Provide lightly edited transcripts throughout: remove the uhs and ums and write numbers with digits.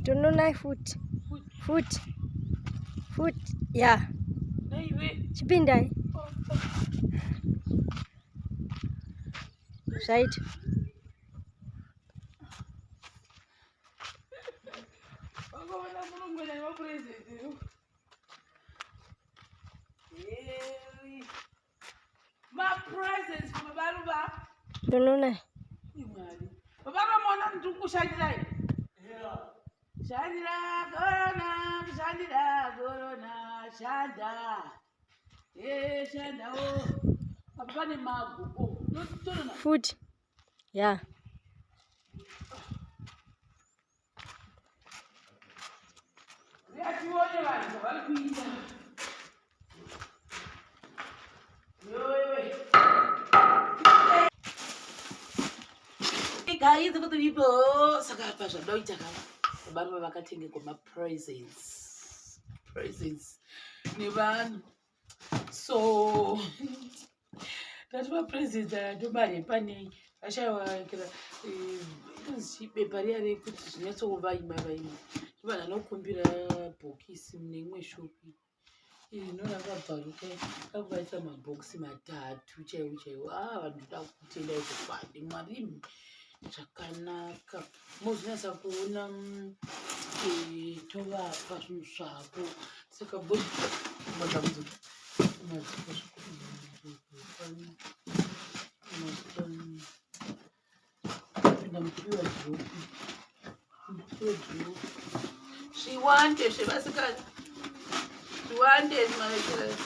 Don't know foot. Yeah. Chipindai. Right. maPresents for Ruva. Don't know. Baba mona mtungu shandira. Shandira corona shanda. Shanda oh. Papa ni magu. Oh, no tona. Foot. Yeah. Reachione vanhu vari kuita. Guys, what the people? Saka pasha doita kama. Baba vakatenge kwa maPresents. Ni vanhu. So that's maPresents atobare pane ashawa kira bepa riya rekuti zvinyatsova vaima. Vanhu vanokumbira bhokisi nemwe shopi. Rakabvaruka kakuvaisa mabhokisi matatu chaiwo. Vanhu voda kutenda izvopande Mwari zvakanaka. Mozvinasa kuona tovapa zvinhu zvavo. Saka zviwande zvevasikana zviwande zvimanekera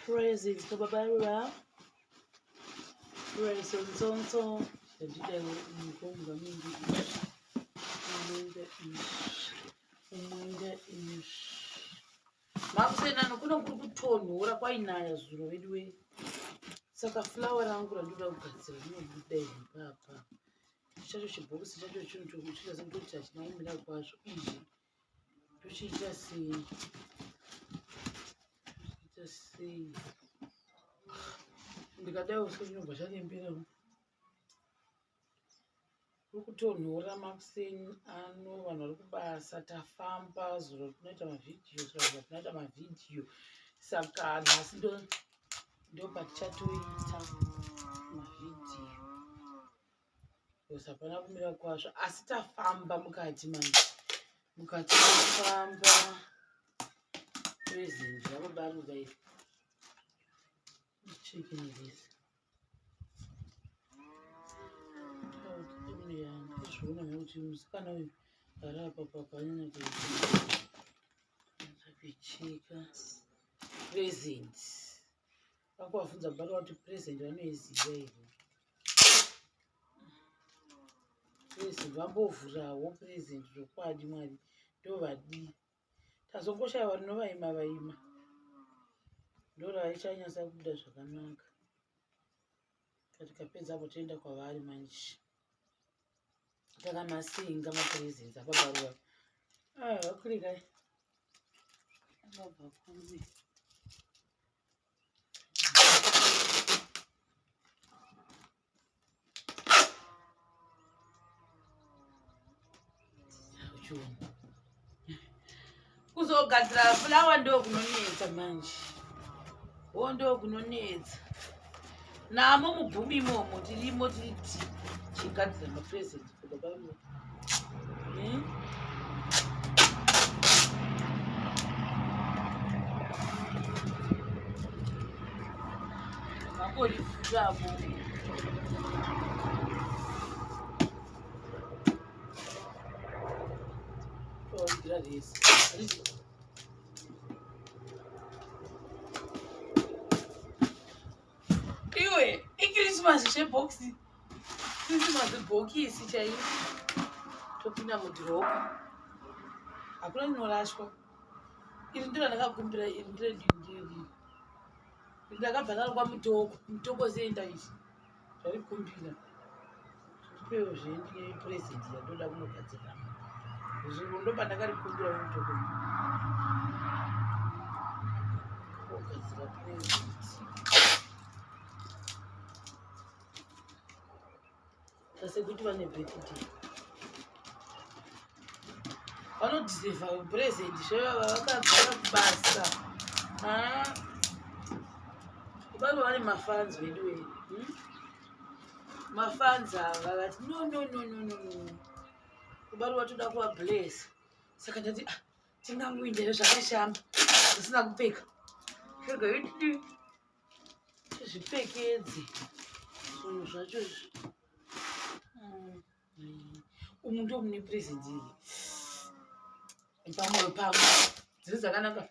Presents for Baba Ruva. Presents on so. Makusena nokuno kuri kutonhora kwainaya zuro vedu saka flower rangu randoda kugadzira rinobuda ipapa. Chacho chibhokisi chacho chinhu chokuchita sekuti hachinaimira kwazvo. Izvi tochiita sei? Ndikadai uswe chinobva charemberawo. Kuri kutonhora makuseni ano vanhu vari kubasa tafamba zuro tinoita mavhidhiyo saka nhasi ndo patichatoita mavhidhiyo because hapana kumira kwazvo asi tafamba mukati manje mukati tafamba present yaBaba Ruva iri chicken this zvoona nokuti musikana uyu ari apa papanyanya kuicheka present vakuvabvunza baba kuti present vanoiziva here present vambovhurawo present zvokwadi Mwari ndovadi tazongoshayiwa rinovaima ndoraichanyasa kubuda zvakanaka katikapedza apo toenda kwavari manje takamasinga maPresents aBaba Ruva vakurikai abva kuri kuzogadzira flower ndo kunonetsa manje ndo kunonetsa namo mubhumi imomo tirimo titi chigadzira maPresents kuBaba Ruva makorifutamo toigira rese iwe ikrisimasi chebhokisi krisimasi bhokisi chaiyo topinda mudhiropa hakuna rinorashwa iri ndiro ndakakumbira iri ndirendindiri ndakabva narwa mutoko seenda izvi zvarikumbira zviripewo zvendiye present yandoda kunogadzira zuro ndo pandakarikumbira mutoko ogadzira present kasekuti vane birthday vanodhiserva present zvevava vakagara kubasa kubanga vane mafans vedu vedu mafans ava vati no kubarwa toda kuva bless saka ndati tingamuindere zvakashamba zvisina kupfeka zvega idii tizvipfekedze zvinhu zvacho umu ndo mune present pamwoyo pangu dziri dzakanaka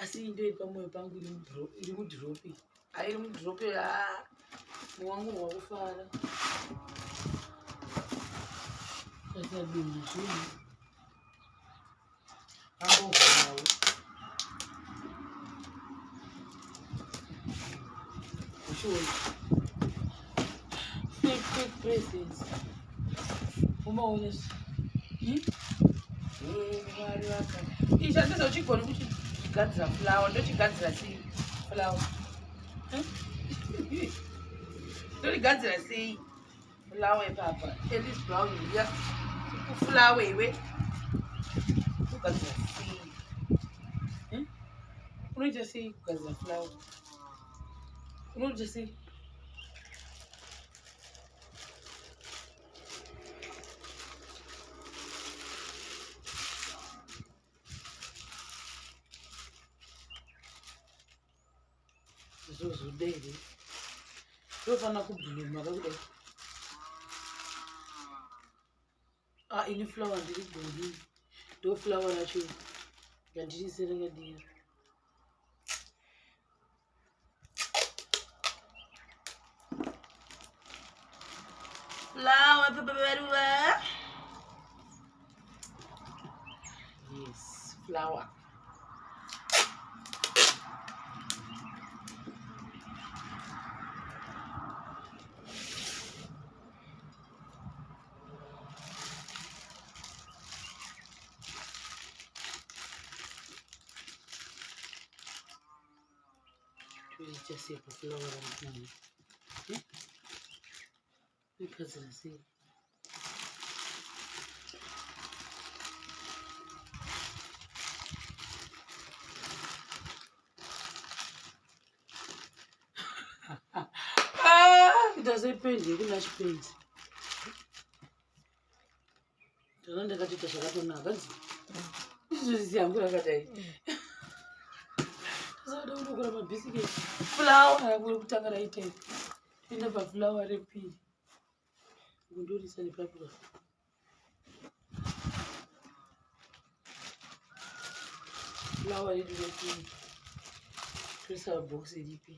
asi ndo iri pamwoyo pangu iri mudhiropi airi mudhiropi muwangu rwakufara asadunha zvinhu ambovhurawo uchiona fake presents umaona mwari waka ishandisa uchigona kuti chigadzira fulawa ndochigadzira sei fulawa ndochigadzira sei fulawa ipapa elis brown iya kufulawa iwe kugadzira sei unoita sei kugadzira fulawa unoita sei zozodere zvofanira kubhuluma kakudai ini fulawa ndiri goni ndo fulawa racho yandiriserengadira fulawa pepeperuwa yes fulawa just say for flower and money. Because I see. It doesn't paint, you can paint. Don't let it shut up on nuggets. This is young, I got a don't look at my biscuit. Flower, I will take a right. You never flower repeat. We'll do this in the paper. Flower, it will be crystal box EDP.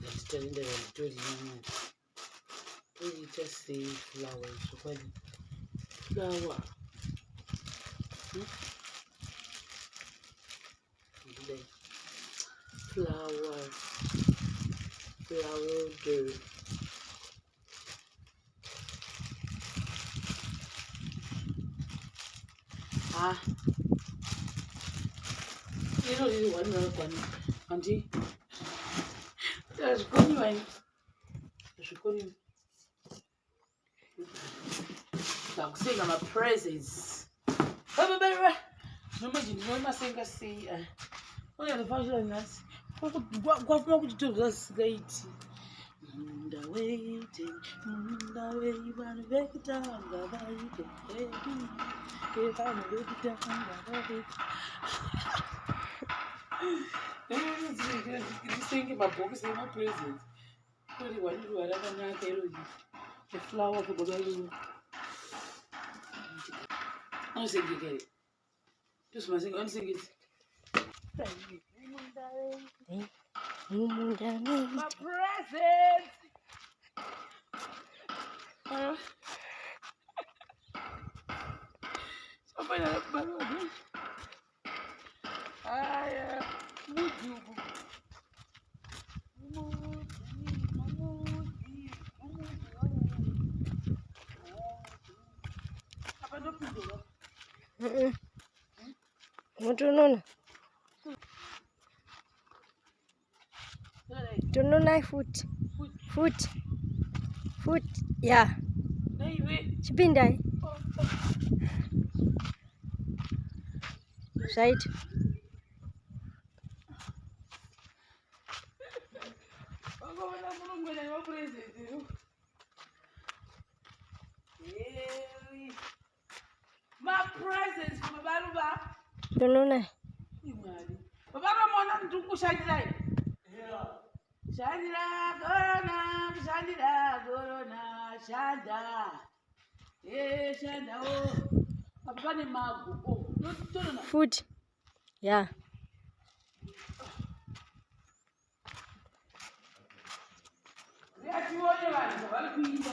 That's telling them to do it. Just say flowers. Flower. Flower. Flower girl. You know this one one. Auntie. There's good one. There's I'm saying I'm a presence. Imagine no one saying I see only the function is what more could you do this late? The waiting, the way you want to make it down, the way you can baby. If I'm a little down, I'm thinking my book is in my presence. What do you want to do? I don't know. The flower for the I don't think you get it. Just my thing, I don't think it. maPresents. Sampai dalam balon. Aya, mujubu. Apa ndo pinjau? Mutununa. Tununa foot. Foot. Yeah. Chipindai. Right. Bagaimana mulungu na maPresents? maPresents kuma Ruva. Tununa. Imali. Baba mwana ndikushandira ine. Shandira corona, shanda. Shanda oh. Apa pane mago. Oh, ndotorona. Foot. Yeah. Yatione vanhu vari kuita.